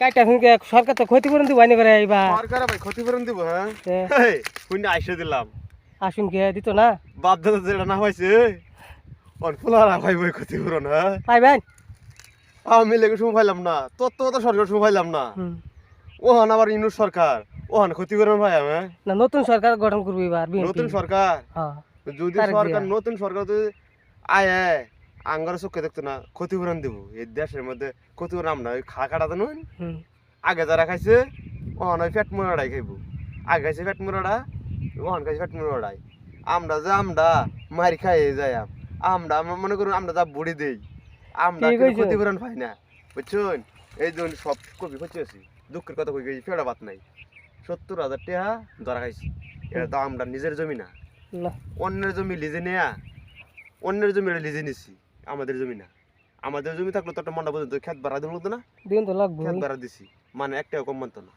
কাইটা শুনকে সরকার তো ক্ষতিপূরণ দিব আইনে করে এইবার সরকার ভাই ক্ষতিপূরণ দিব হ্যাঁ শুনে আইসে দিলাম আসুন কে দিত না বাপ দাদা যেটা না হয়েছে ফুলারা ভাই বই ক্ষতিপূরণ হ্যাঁ পাইবেন আমি লেগে সময় পাইলাম না তোর তো সরকার সময় পাইলাম না ওহান আবার ইউনুস সরকার ওহান ক্ষতিপূরণ ভাই আমি না নতুন সরকার গঠন করবো এবার নতুন সরকার হ্যাঁ যদি তারেক সরকার জিয়া। নতুন সরকার যদি আয় আঙ্গার চোখে দেখতো না ক্ষতিপূরণ দিব এই দেশের মধ্যে ক্ষতিপূরণ আমরা ওই খা কাটা নয় আগে যারা খাইছে ওহান ওই পেট মুড়াড়াই খাইব আগে খাইছে পেট মুড়াড়া ওহান খাইছে পেট মুড়াড়াই আমরা মারি খাই যাই আমরা মনে করুন আমরা যা বুড়ি দেই আমরা ঠিক কোনো হইছে। ক্ষতিপূরণ পাই না বুঝছেন এই জন্য সব কবি খুঁজেছি দুঃখের কথা কই গেছি ফেরা বাত নাই ৭০,০০০ টাকা ধরা খাইছি এটা তো আমরা নিজের জমি না না অন্যের জমি লিজে নেয়া অন্যের জমি এটা লিজে নিছি আমাদের জমি না আমাদের জমি থাকলে তো একটা মন্ডা পর্যন্ত খেত ভাড়া দিন লাগতো না দিন তো লাগবে খেত ভাড়া দিছি মানে একটাও কম মানতো না